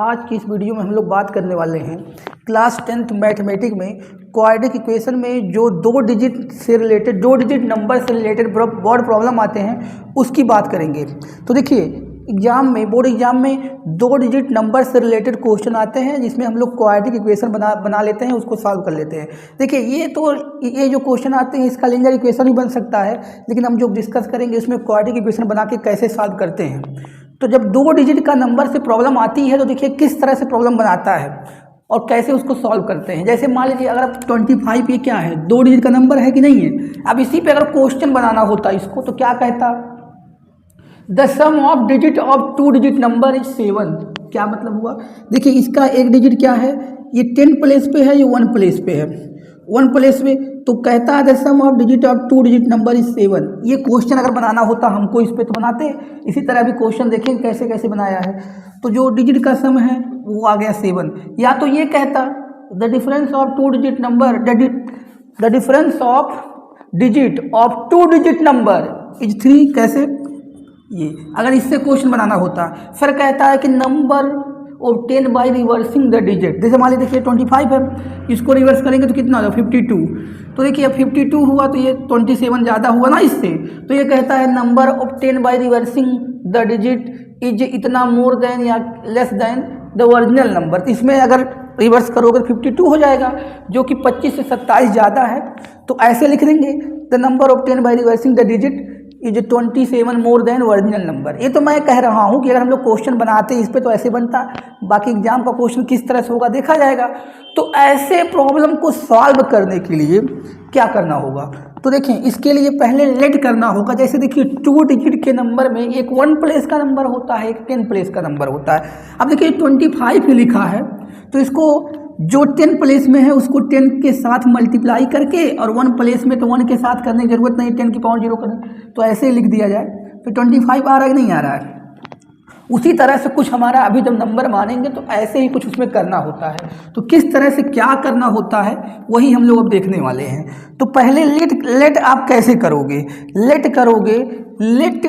आज की इस वीडियो में हम लोग बात करने वाले हैं क्लास 10th मैथमेटिक्स में क्वाड्रेटिक इक्वेशन में जो दो डिजिट नंबर से रिलेटेड बोर्ड प्रॉब्लम आते हैं उसकी बात करेंगे। तो देखिए बोर्ड एग्जाम में 2 डिजिट नंबर से रिलेटेड क्वेश्चन आते हैं जिसमें हम लोग क्वाड्रेटिक इक्वेशन बना लेते हैं, उसको सॉल्व कर लेते हैं। देखिए ये जो क्वेश्चन आते हैं इसका लीनियर इक्वेशन भी बन सकता है, लेकिन हम जो डिस्कस करेंगे उसमें क्वाड्रेटिक इक्वेशन बना के कैसे सॉल्व करते हैं। तो जब 2 डिजिट का नंबर से प्रॉब्लम आती है तो देखिए किस तरह से प्रॉब्लम बनाता है और कैसे उसको सॉल्व करते हैं। जैसे मान लीजिए अगर आप 25 ये क्या है, 2 डिजिट का नंबर है कि नहीं है। अब इसी पे अगर क्वेश्चन बनाना होता इसको तो क्या कहता, the sum of digit of 2 digit number is 7। क्या मतलब हुआ, देखिए इसका एक डिजिट क्या है, ये 10 प्लेस पे है, ये 1 प्लेस पे है, 1 प्लेस में। तो कहता है the sum of digit of 2 digit number is 7। ये क्वेश्चन अगर बनाना होता हमको इस पे तो बनाते। इसी तरह भी क्वेश्चन देखें कैसे कैसे बनाया है। तो जो डिजिट का सम है वो आ गया 7। या तो ये कहता the difference of 2 digit number the difference of digit of 2 digit number is 3। कैसे, ये अगर इससे क्वेश्चन बनाना होता। फिर कहता है कि number of 10 by reversing the digit. जैसे मान लीजिए 25 है, इसको रिवर्स करेंगे तो कितना होगा 52। तो देखिए 52 हुआ तो ये 27 ज़्यादा हुआ ना इससे। तो ये कहता है number of 10 by reversing the digit is इतना मोर देन या less than the original number. इसमें अगर रिवर्स करोगे 52 हो जाएगा, जो कि 25 से 27 ज़्यादा है। तो ऐसे लिख देंगे the number of 10 by reversing the digit is 27 more than original number. ये तो मैं कह रहा हूँ कि अगर हम लोग क्वेश्चन बनाते इस पे तो ऐसे बनता, बाकी एग्जाम का क्वेश्चन किस तरह से होगा देखा जाएगा। तो ऐसे प्रॉब्लम को सॉल्व करने के लिए क्या करना होगा, तो देखें इसके लिए पहले लेट करना होगा। जैसे देखिए 2 डिजिट के नंबर में एक 1 प्लेस का नंबर होता है, एक 10 प्लेस का नंबर होता है। अब देखिए 25 लिखा है तो इसको जो 10 प्लेस में है उसको 10 के साथ मल्टीप्लाई करके और 1 प्लेस में तो 1 के साथ करने की जरूरत नहीं, 10 की पावर 0 करने, तो ऐसे ही लिख दिया जाए। तो 25 आ रहा है कि नहीं आ रहा है। उसी तरह से कुछ हमारा अभी जब नंबर मानेंगे तो ऐसे ही कुछ उसमें करना होता है। तो किस तरह से क्या करना होता है वही हम लोग अब देखने वाले हैं। तो पहले लेट आप कैसे करोगे, लेट करोगे लेट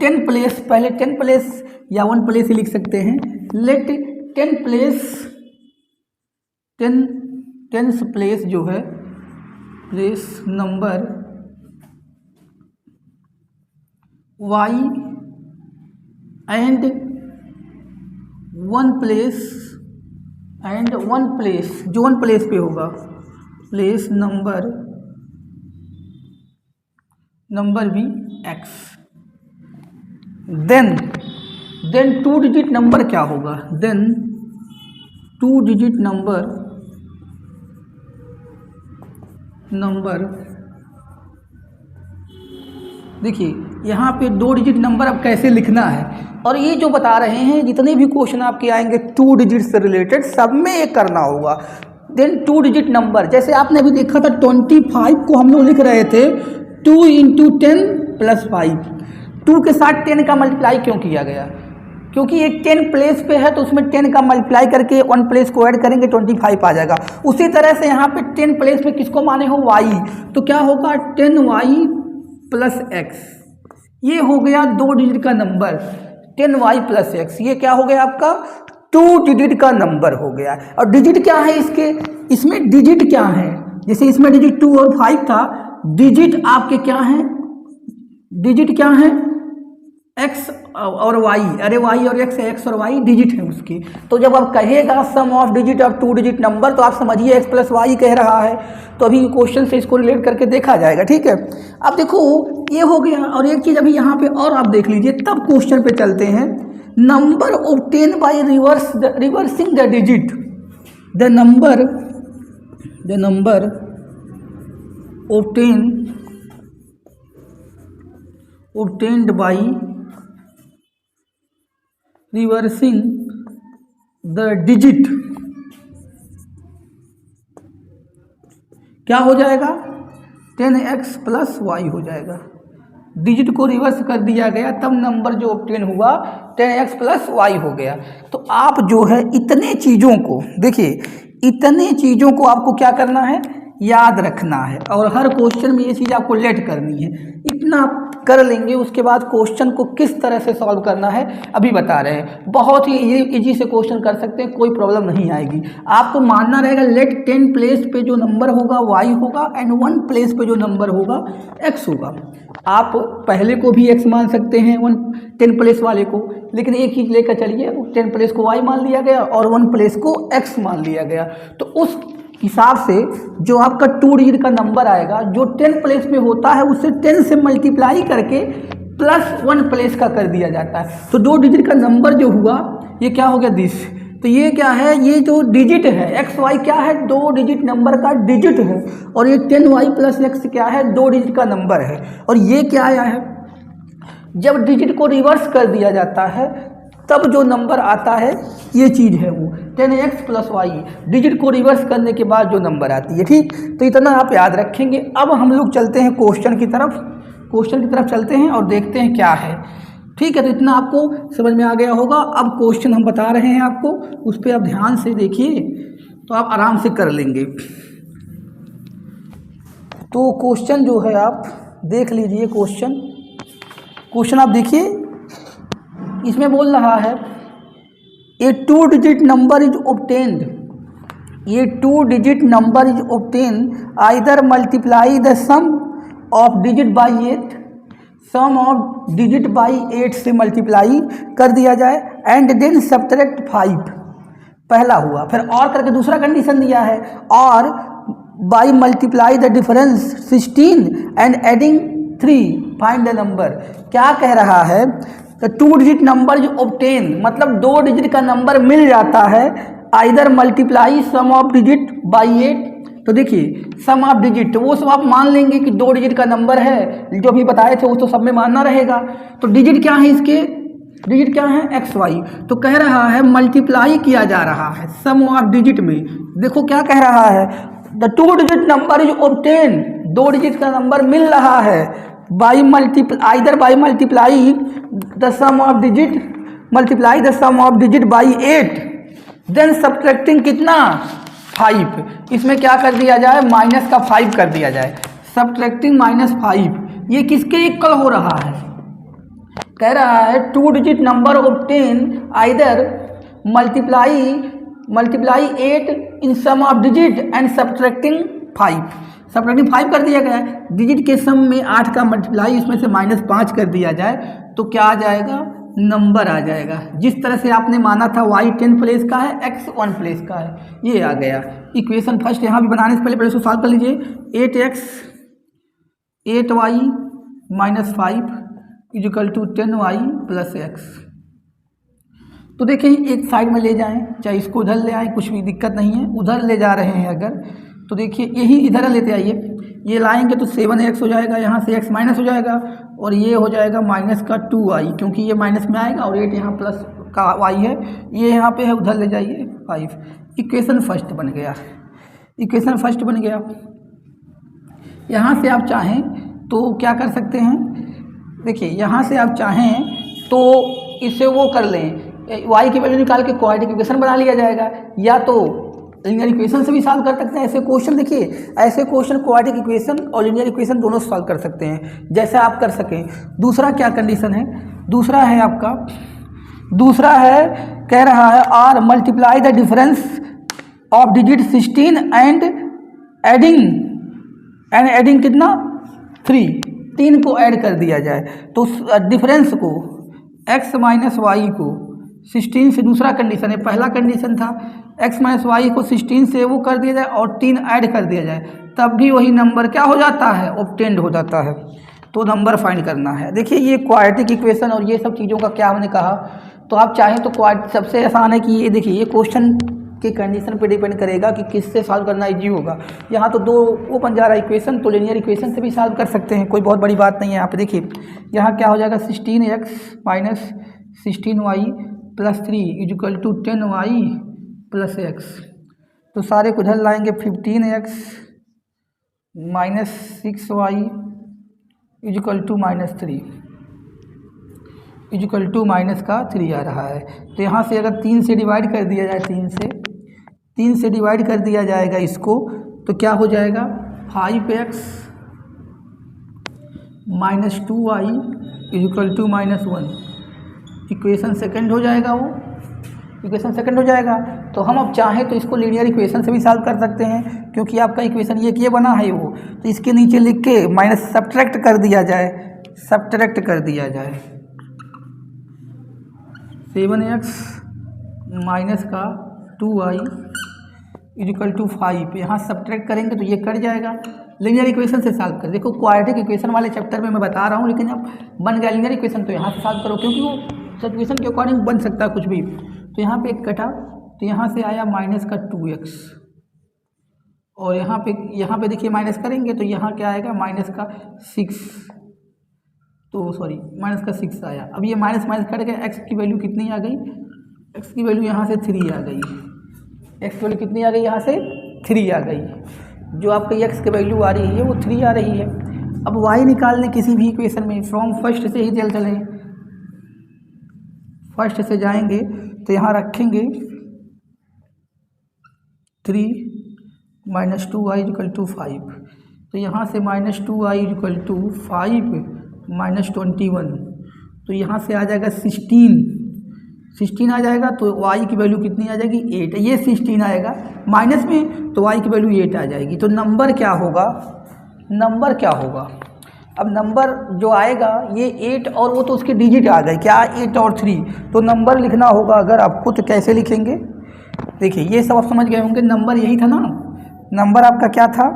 10 प्लेस, पहले 10 प्लेस या 1 प्लेस ही लिख सकते हैं। लेट 10 प्लेस जो है place number y and 1 place जो 1 प्लेस पे होगा प्लेस नंबर भी x। देन 2 डिजिट नंबर क्या होगा, देन 2 डिजिट नंबर देखिए यहाँ पे 2 डिजिट नंबर अब कैसे लिखना है। और ये जो बता रहे हैं जितने भी क्वेश्चन आपके आएंगे 2 डिजिट से रिलेटेड सब में ये करना होगा। देन 2 डिजिट नंबर, जैसे आपने अभी देखा था 25 को हम लोग लिख रहे थे 2 × 10 + 5। 2 के साथ 10 का मल्टीप्लाई क्यों किया गया, क्योंकि ये 10 प्लेस पे है तो उसमें 10 का मल्टीप्लाई करके 1 प्लेस को ऐड करेंगे 25 आ जाएगा। उसी तरह से यहाँ पे 10 प्लेस में किसको माने हो, y, तो क्या होगा 10y + x। ये हो गया 2 डिजिट का नंबर 10y + x। ये क्या हो गया आपका 2 डिजिट का नंबर हो गया। और डिजिट क्या है इसके, इसमें डिजिट क्या है, जैसे इसमें डिजिट 2 और 5 था, डिजिट आपके क्या हैं, डिजिट क्या है x और y। अरे y और x और y डिजिट है उसकी। तो जब आप कहेगा sum of digit of 2 digit number तो आप समझिए x + y कह रहा है। तो अभी क्वेश्चन से इसको रिलेट करके देखा जाएगा, ठीक है। अब देखो ये हो गया। और एक चीज़ अभी यहाँ पे और आप देख लीजिए, तब क्वेश्चन पे चलते हैं। Number of 10 by reversing the digit, the number of 10 obtained by reversing the digit क्या हो जाएगा 10x + y हो जाएगा। डिजिट को रिवर्स कर दिया गया तब नंबर जो ऑब्टेन हुआ 10x + y हो गया। तो आप जो है इतने चीज़ों को देखिए, इतने चीज़ों को आपको क्या करना है, याद रखना है। और हर क्वेश्चन में ये चीज़ आपको लेट करनी है। इतना कर लेंगे, उसके बाद क्वेश्चन को किस तरह से सॉल्व करना है अभी बता रहे हैं। बहुत ही इजी से क्वेश्चन कर सकते हैं, कोई प्रॉब्लम नहीं आएगी। आपको मानना रहेगा लेट 10 प्लेस पे जो नंबर होगा y होगा एंड 1 प्लेस पे जो नंबर होगा x होगा। आप पहले को भी x मान सकते हैं 10 प्लेस वाले को, लेकिन एक चीज़ लेकर चलिए, 10 प्लेस को y मान लिया गया और 1 प्लेस को x मान लिया गया। तो उस हिसाब से जो आपका 2 डिजिट का नंबर आएगा जो 10 प्लेस में होता है उसे 10 से मल्टीप्लाई करके प्लस 1 प्लेस का कर दिया जाता है। तो 2 डिजिट का नंबर जो हुआ ये क्या हो गया दिस। तो ये क्या है, ये जो डिजिट है एक्स वाई क्या है, 2 डिजिट नंबर का डिजिट है, और ये 10y प्लस एक्स क्या है, 2 डिजिट का नंबर है। और ये क्या आया है, जब डिजिट को रिवर्स कर दिया जाता है तब जो नंबर आता है ये चीज़ है वो 10x प्लस वाई, डिजिट को रिवर्स करने के बाद जो नंबर आती है। ठीक, तो इतना आप याद रखेंगे। अब हम लोग चलते हैं क्वेश्चन की तरफ चलते हैं और देखते हैं क्या है। ठीक है, तो इतना आपको समझ में आ गया होगा। अब क्वेश्चन हम बता रहे हैं आपको, उस पर आप ध्यान से देखिए तो आप आराम से कर लेंगे। तो क्वेश्चन जो है आप देख लीजिए, क्वेश्चन आप देखिए, इसमें बोल रहा है a 2 digit number is obtained, ये 2 digit number is obtain either multiply the sum of digit by 8, sum of digit by 8 से मल्टीप्लाई कर दिया जाए एंड देन सब्ट्रैक्ट 5, पहला हुआ। फिर और करके दूसरा कंडीशन दिया है, और by multiply the difference 16 and adding 3 find the number. क्या कह रहा है, तो 2 डिजिट नंबर जो ऑब्टेन मतलब 2 डिजिट का नंबर मिल जाता है, either multiply sum of digit by 8। तो देखिए सम ऑफ डिजिट वो सब आप मान लेंगे कि 2 डिजिट का नंबर है, जो भी बताए थे वो तो सब में मानना रहेगा। तो डिजिट क्या है, इसके डिजिट क्या है, एक्स वाई। तो कह रहा है मल्टीप्लाई किया जा रहा है सम ऑफ डिजिट में। देखो क्या कह रहा है, the 2 digit number is obtain, 2 digit का नंबर मिल रहा है, by either by multiply the sum of digit, multiply the sum of digit by 8, then subtracting कितना 5। इसमें क्या कर दिया जाए, माइनस का 5 कर दिया जाए, सब्ट्रैक्टिंग -5। ये किसके इक्वल हो रहा है, कह रहा है 2 digit number obtain either multiply 8 in sum of digit and subtracting 5। Subtracting 5 कर दिया गया है, डिजिट के सम में 8 का मल्टीप्लाई इसमें से -5 कर दिया जाए तो क्या आ जाएगा, नंबर आ जाएगा। जिस तरह से आपने माना था y 10 प्लेस का है, x 1 प्लेस का है, ये आ गया। इक्वेशन फर्स्ट यहाँ भी बनाने से पहले इसको सॉल्व कर लीजिए। 8x 8y -5 equal to 10y plus x। तो देखिए एक साइड में ले जाएं, चाहे इसको उधर ले आएँ, कुछ भी दिक्कत नहीं है। उधर ले जा रहे हैं अगर तो देखिए यही इधर लेते आइए, ये लाएंगे तो 7x हो जाएगा, यहाँ से x माइनस हो जाएगा और ये हो जाएगा माइनस का 2y, क्योंकि ये माइनस में आएगा और 8 यहाँ प्लस का y है, ये यहाँ पे है, उधर ले जाइए 5। इक्वेशन फर्स्ट बन गया। यहाँ से आप चाहें तो क्या कर सकते हैं, देखिए यहाँ से आप चाहें तो इसे वो कर लें, y की वैल्यू निकाल के क्वाड्रेटिक इक्वेशन बना लिया जाएगा, या तो लीनियर इक्वेशन से भी सॉल्व कर सकते हैं। ऐसे क्वेश्चन देखिए, ऐसे क्वेश्चन क्वाड्रेटिक इक्वेशन और लीनियर इक्वेशन दोनों सॉल्व कर सकते हैं, जैसे आप कर सकें। दूसरा क्या कंडीशन है, दूसरा है कह रहा है और multiply the difference of digit 16 and adding कितना 3 को ऐड कर दिया जाए। तो डिफरेंस को x माइनस वाई को 16 से, दूसरा कंडीशन है, पहला कंडीशन था x माइनस वाई को 16 से वो कर दिया जाए और 3 ऐड कर दिया जाए, तब भी वही नंबर क्या हो जाता है, ऑब्टेन्ड हो जाता है। तो नंबर फाइंड करना है। देखिए ये क्वाड्रेटिक इक्वेशन और ये सब चीज़ों का क्या हमने कहा, तो आप चाहें तो सबसे आसान है कि ये देखिए ये क्वेश्चन के कंडीशन पे डिपेंड करेगा कि किससे सॉल्व करना इजी होगा। यहाँ तो 2 वो बन जा रहा है इक्वेशन, तो लीनियर इक्वेशन से भी सॉल्व कर सकते हैं, कोई बहुत बड़ी बात नहीं है। यहाँ पे देखिए यहाँ क्या हो जाएगा, 16x minus 16y plus 3 equal to 10y plus x। तो सारे को इधर लाएंगे, 15x minus 6y equal to -3 equal to minus का 3 आ रहा है। तो यहाँ से अगर 3 से डिवाइड कर दिया जाए, 3 से डिवाइड कर दिया जाएगा इसको, तो क्या हो जाएगा 5x -2y equal to -1। Equation second हो जाएगा, वो इक्वेशन सेकंड हो जाएगा। तो हम अब चाहें तो इसको लीनियर इक्वेशन से भी सॉल्व कर सकते हैं, क्योंकि आपका इक्वेशन ये बना है वो, तो इसके नीचे लिख के माइनस सब्ट्रैक्ट कर दिया जाए, 7x माइनस का 2y इक्वल टू 5। यहाँ सब्ट्रैक्ट करेंगे तो ये कट जाएगा। लीनियर इक्वेशन से सॉल्व कर, देखो क्वाड्रेटिक इक्वेशन वाले चैप्टर में मैं बता रहा हूँ, लेकिन अब बन गया लीनियर इक्वेशन तो यहाँ से सॉल्व करो, क्योंकि वो सिचुएशन के अकॉर्डिंग बन सकता है कुछ भी। तो यहाँ पे एक कटा, तो यहाँ से आया माइनस का 2x, और यहाँ पे देखिए माइनस करेंगे तो यहाँ क्या आएगा, माइनस का 6, तो सॉरी माइनस का 6 आया। अब ये माइनस कट गया, x की वैल्यू कितनी आ गई, x की वैल्यू यहाँ से 3 आ गई, x की वैल्यू कितनी आ गई, यहाँ से 3 आ गई। जो आपकी x की वैल्यू आ रही है वो 3 आ रही है। अब y निकालने किसी भी इक्वेशन में फ्रॉम फर्स्ट से ही चलें, फर्स्ट से जाएंगे तो यहाँ रखेंगे 3 - 2y इक्वल टू 5, तो यहाँ से -2y इक्वल टू 5 - 21, तो यहाँ से आ जाएगा 16 आ जाएगा। तो y की वैल्यू कितनी आ जाएगी, 8। ये 16 आएगा माइनस में, तो y की वैल्यू 8 आ जाएगी। तो नंबर क्या होगा, अब नंबर जो आएगा ये 8, और वो तो उसके डिजिट आ गए क्या, 8 और 3, तो नंबर लिखना होगा अगर आपको, तो कैसे लिखेंगे, देखिए ये सब आप समझ गए होंगे। नंबर यही था ना, नंबर आपका क्या था,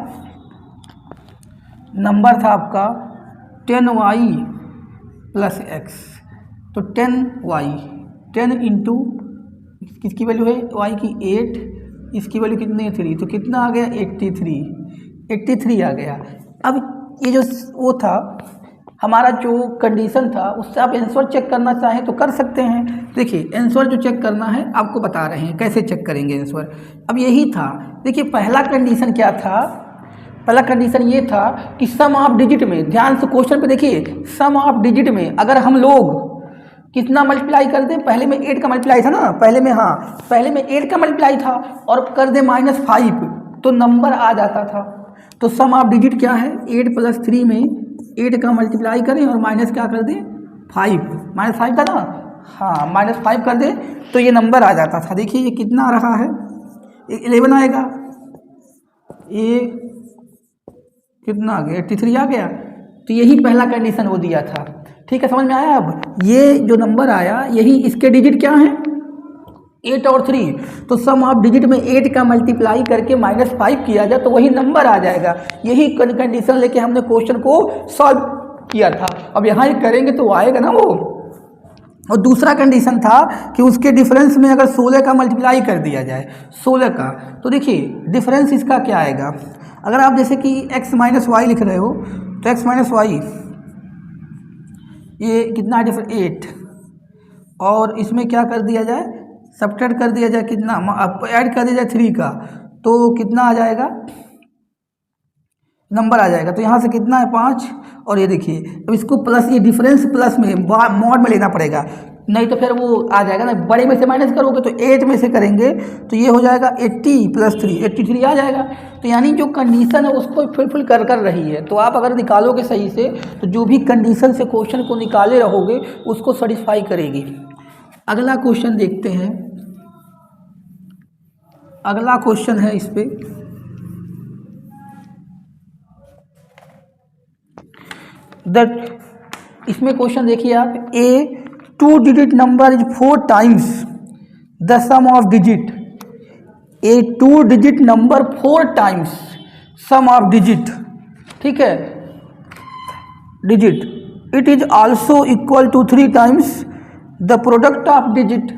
नंबर था आपका 10y + x, तो 10 इंटू किसकी वैल्यू है, y की 8, इसकी वैल्यू कितनी है 3, तो कितना आ गया 83 आ गया। अब ये जो वो था हमारा जो कंडीशन था, उससे आप आंसर चेक करना चाहें तो कर सकते हैं। देखिए आंसर जो चेक करना है आपको बता रहे हैं कैसे चेक करेंगे आंसर। अब यही था, देखिए पहला कंडीशन क्या था, पहला कंडीशन ये था कि सम ऑफ डिजिट में, ध्यान से क्वेश्चन पे देखिए, सम ऑफ डिजिट में अगर हम लोग कितना मल्टीप्लाई कर दें, पहले में 8 का मल्टीप्लाई था ना, पहले में 8 का मल्टीप्लाई था, और कर दे -5 तो नंबर आ जाता था। तो सम ऑफ डिजिट क्या है, 8 + 3 में 8 का मल्टीप्लाई करें और माइनस क्या कर दें, 5, -5 था ना, हाँ -5 कर दें तो ये नंबर आ जाता था। देखिए ये कितना आ रहा है, 11 आएगा, ये कितना आ गया, 83 आ गया। तो यही पहला कंडीशन वो दिया था, ठीक है, समझ में आया। अब ये जो नंबर आया यही इसके डिजिट क्या हैं, 8 और 3, तो सम ऑफ डिजिट में 8 का मल्टीप्लाई करके -5 किया जाए तो वही नंबर आ जाएगा। यही कंडीशन लेके हमने क्वेश्चन को सॉल्व किया था। अब यहाँ ये करेंगे तो आएगा ना वो। और दूसरा कंडीशन था कि उसके डिफरेंस में अगर 16 का मल्टीप्लाई कर दिया जाए, 16 का, तो देखिए डिफरेंस इसका क्या आएगा। अगर आप जैसे कि x - y लिख रहे हो तो x - y ये कितना है, 8, और इसमें क्या कर दिया जाए, सब्ट्रैक्ट कर दिया जाए, कितना ऐड कर दिया जाए 3 का, तो कितना आ जाएगा, नंबर आ जाएगा। तो यहाँ से कितना है 5, और ये देखिए अब इसको प्लस, ये डिफरेंस प्लस में मॉड में लेना पड़ेगा, नहीं तो फिर वो आ जाएगा ना, बड़े में से माइनस करोगे तो 8 में से करेंगे तो ये हो जाएगा 80 + 3, 83 आ जाएगा। तो यानी जो कंडीशन है उसको फुलफिल कर रही है। तो आप अगर निकालोगे सही से तो जो भी कंडीशन से क्वेश्चन को निकाले रहोगे उसको सेटिस्फाई करेगी। अगला क्वेश्चन देखते हैं, अगला क्वेश्चन है इस पे, इसमें क्वेश्चन देखिए आप, a 2 digit number is 4 times the sum of digit, a 2 digit number 4 times sum of digit, ठीक है, digit, it is also equal to 3 times the product of digit,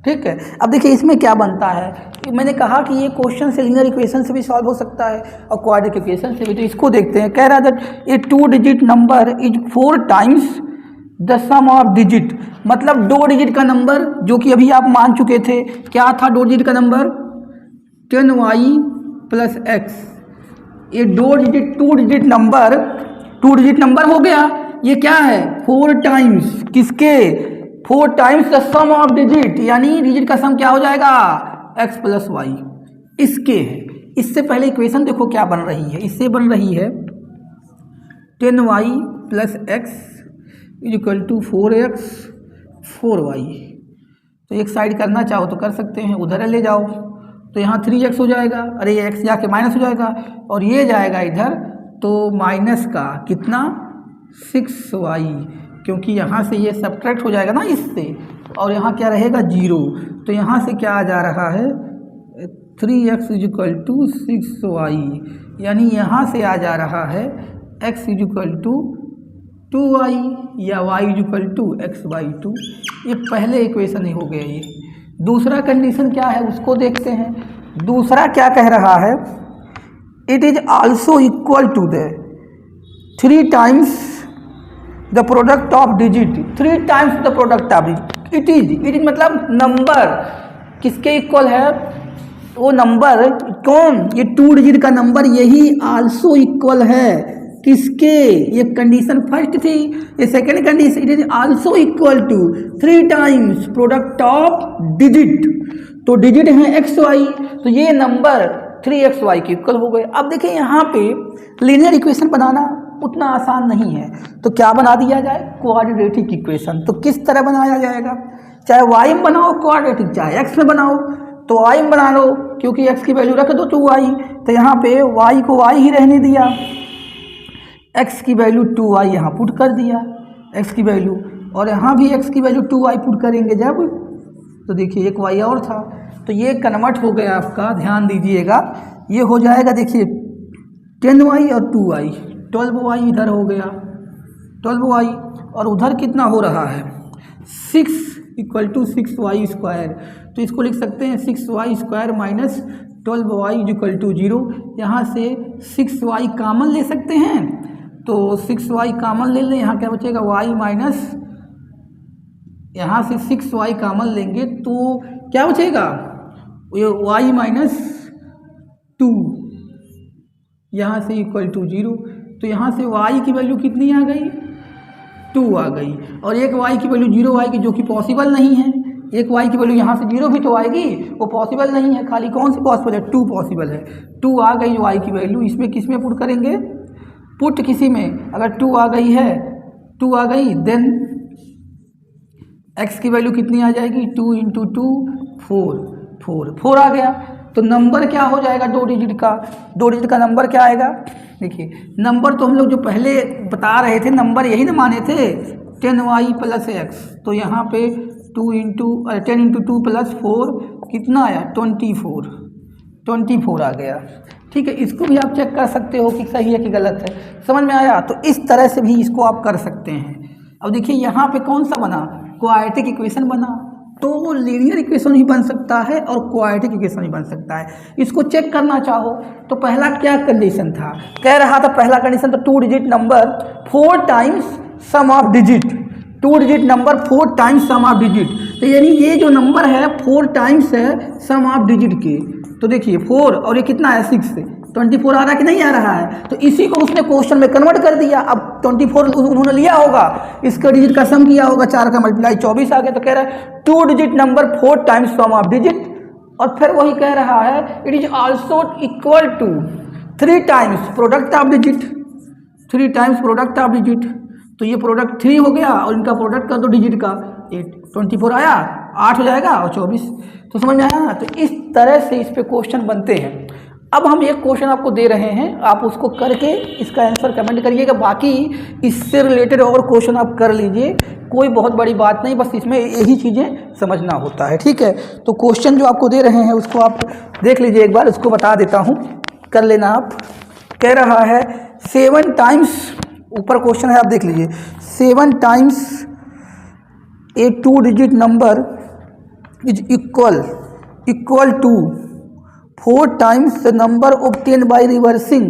ठीक है। अब देखिए इसमें क्या बनता है, मैंने कहा कि ये क्वेश्चन से लीनियर इक्वेशन से भी सॉल्व हो सकता है और क्वाड्रेटिक इक्वेशन से भी। तो इसको देखते हैं, कह रहा है that a 2 digit number is 4 times the sum of digit, मतलब 2 डिजिट का नंबर, जो कि अभी आप मान चुके थे, क्या था 2 डिजिट का नंबर, 10y + x। ये 2 डिजिट नंबर, 2 डिजिट नंबर हो गया, ये क्या है 4 टाइम्स, किसके, 4 times the sum of digit, यानी डिजिट का सम क्या हो जाएगा, x + y, इसके है। इससे पहले इक्वेशन देखो क्या बन रही है, इससे बन रही है 10y plus X is equal to 4x 4y। तो एक साइड करना चाहो तो कर सकते हैं, उधर ले जाओ तो यहाँ 3x हो जाएगा, अरे ये x जाके माइनस हो जाएगा और ये जाएगा इधर तो माइनस का कितना 6y, क्योंकि यहाँ से ये सब्ट्रैक्ट हो जाएगा ना इससे, और यहाँ क्या रहेगा 0। तो यहाँ से क्या आ जा रहा है 3x is equal to 6y, यानी यहाँ से आ जा रहा है x is equal to 2y या y is equal to x/2। ये पहले इक्वेशन ही हो गया। ये दूसरा कंडीशन क्या है उसको देखते हैं। दूसरा क्या कह रहा है, it is also equal to the 3 times the product of digit, 3 times the product of digit. It is मतलब नंबर किसके इक्वल है, वो नंबर कौन, ये 2 डिजिट का नंबर यही आल्सो इक्वल है किसके, ये कंडीशन फर्स्ट थी। ये second condition, it is also equal to 3 times product of digit. तो डिजिट है एक्स वाई, तो ये नंबर 3xy के इक्वल हो गए। अब देखिए यहाँ पे लीनियर इक्वेशन बनाना उतना आसान नहीं है, तो क्या बना दिया जाए क्वाड्रेटिक इक्वेशन। तो किस तरह बनाया जाएगा, चाहे y में बनाओ क्वाड्रेटिक, चाहे x में बनाओ। तो y में बना लो क्योंकि x की वैल्यू रख दो 2y, तो यहाँ पे y को y ही रहने दिया, x की वैल्यू 2y यहाँ पुट कर दिया x की वैल्यू, और यहाँ भी x की वैल्यू 2y पुट करेंगे जब, तो देखिए एक y और था, तो ये कन्वर्ट हो गया आपका, ध्यान दीजिएगा ये हो जाएगा देखिए 10y और 2y, 12y इधर हो गया 12y, और उधर कितना हो रहा है 6 इक्वल टू 6y स्क्वायर। तो इसको लिख सकते हैं 6y square minus 12y equal to 0। यहाँ से 6y कामन ले सकते हैं, तो 6y कामन ले लें, यहाँ क्या बचेगा y माइनस, यहाँ से 6y कामन लेंगे तो क्या बचेगा ये y माइनस 2, यहाँ से इक्वल टू 0। तो यहाँ से y की वैल्यू कितनी आ गई 2 आ गई, और एक y की वैल्यू 0 आएगी जो कि पॉसिबल नहीं है। एक y की वैल्यू यहाँ से 0 भी तो आएगी, वो पॉसिबल नहीं है, खाली कौन सी पॉसिबल है 2 पॉसिबल है। 2 आ गई y की वैल्यू, इसमें किस में पुट करेंगे, पुट किसी में, अगर 2 आ गई है 2 आ गई देन x की वैल्यू कितनी आ जाएगी 2 इंटू 2 4 आ गया। तो नंबर क्या हो जाएगा 2 डिजिट का नंबर क्या आएगा, देखिए नंबर तो हम लोग जो पहले बता रहे थे नंबर यही ना माने थे 10y प्लस x, तो यहाँ पे 10 इंटू 2 प्लस 4 कितना आया 24 आ गया। ठीक है, इसको भी आप चेक कर सकते हो कि सही है कि गलत है, समझ में आया। तो इस तरह से भी इसको आप कर सकते हैं। अब देखिए यहाँ पे कौन सा बना, क्वाड्रेटिक इक्वेशन बना, तो लीनियर इक्वेशन भी बन सकता है और क्वाड्रेटिक इक्वेशन भी बन सकता है। इसको चेक करना चाहो तो पहला क्या कंडीशन था, कह रहा था पहला कंडीशन तो 2 digit number 4 times sum of digit, 2 digit number 4 times sum of digit. तो यानी ये जो नंबर है 4 टाइम्स है सम ऑफ डिजिट के। तो देखिए 4 और ये कितना है 6, 24 आ रहा है कि नहीं आ रहा है, तो इसी को उसने क्वेश्चन में कन्वर्ट कर दिया। अब 24 उन्होंने लिया होगा, इसका डिजिट का सम किया होगा, 4 का मल्टीप्लाई 24 आ गया। तो कह रहा है 2 digit number 4 times sum of digit, और फिर वही कह रहा है it is also equal to 3 times product of digit, 3 times product of digit. तो ये प्रोडक्ट 3 हो गया और इनका प्रोडक्ट कर दो डिजिट का 8, 24 आया 8 हो जाएगा और 24। तो समझ में आया। तो इस तरह से इस पे क्वेश्चन बनते हैं। अब हम एक क्वेश्चन आपको दे रहे हैं, आप उसको करके इसका आंसर कमेंट करिएगा, बाकी इससे रिलेटेड और क्वेश्चन आप कर लीजिए, कोई बहुत बड़ी बात नहीं, बस इसमें यही चीज़ें समझना होता है। ठीक है, तो क्वेश्चन जो आपको दे रहे हैं उसको आप देख लीजिए एक बार, उसको बता देता हूँ, कर लेना आप। कह रहा है 7 टाइम्स, ऊपर क्वेश्चन है आप देख लीजिए, 7 times a 2 digit number is equal to 4 times the number obtained by reversing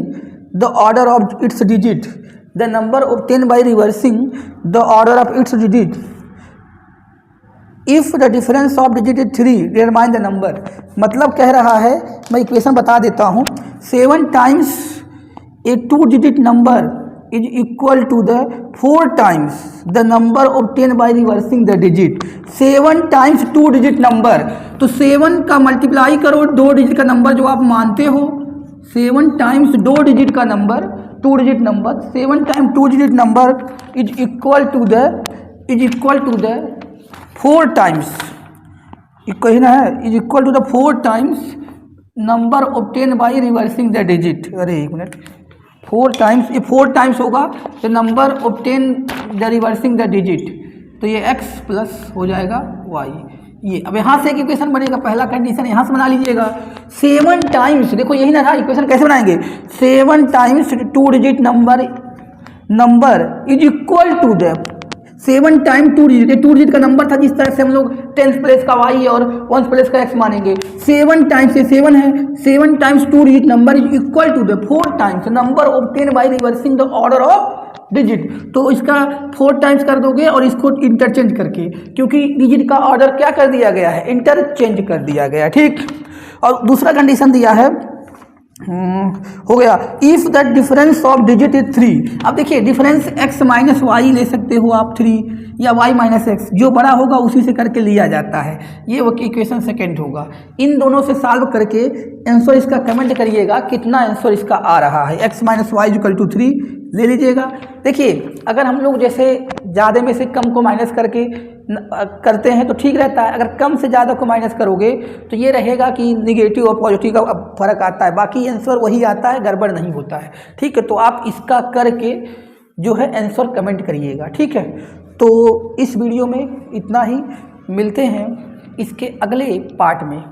the order of its digit, the number obtained by reversing the order of its digit, if the difference of digit is 3 determine the number। मतलब कह रहा है, मैं equation बता देता हूँ, 7 times a 2 digit number is equal to the 4 times the number obtained by reversing the digit। 7 times 2 digit number, तो 7 का मल्टीप्लाई करो 2 डिजिट का नंबर जो आप मानते हो, 7 टाइम्स 2 डिजिट का number two digit number, 7 time two digit number is equal to the 4 times, कही ना है, is equal to the 4 times number obtain by reversing the digit. अरे एक मिनट, 4 टाइम्स, ये 4 टाइम्स होगा तो number obtain the reversing the digit, तो ये x प्लस हो जाएगा y। ये अब यहाँ से एक इक्वेशन बनेगा, पहला कंडीशन यहाँ से बना लीजिएगा, 7 टाइम्स, देखो यही ना था, इक्वेशन कैसे बनाएंगे, 7 times two digit number is equal to the 7 time two digit का नंबर था, जिस तरह से हम लोग 10th प्लेस का y और 1st प्लेस का x मानेंगे। 7 टाइम्स, ये 7 है, 7 times two digit number is equal to the 4 times number obtain by reversing the order of digit. तो इसका 4 टाइम्स कर दोगे और इसको इंटरचेंज करके, क्योंकि डिजिट का ऑर्डर क्या कर दिया गया है, इंटरचेंज कर दिया गया, ठीक। और दूसरा कंडीशन दिया है, हो गया, if the difference of digit is 3। अब देखिए डिफरेंस x माइनस वाई ले सकते हो आप 3, या y माइनस एक्स, जो बड़ा होगा उसी से करके लिया जाता है, ये वो इक्वेशन सेकेंड होगा। इन दोनों से सॉल्व करके आंसर इसका कमेंट करिएगा कितना आंसर इसका आ रहा है। x minus Y equal to 3 ले लीजिएगा। देखिए अगर हम लोग जैसे ज़्यादा में से कम को माइनस करके करते हैं तो ठीक रहता है, अगर कम से ज़्यादा को माइनस करोगे तो ये रहेगा कि निगेटिव और पॉजिटिव का फर्क आता है, बाकी आंसर वही आता है, गड़बड़ नहीं होता है, ठीक है। तो आप इसका करके जो है आंसर कमेंट करिएगा, ठीक है। तो इस वीडियो में इतना ही, मिलते हैं इसके अगले पार्ट में।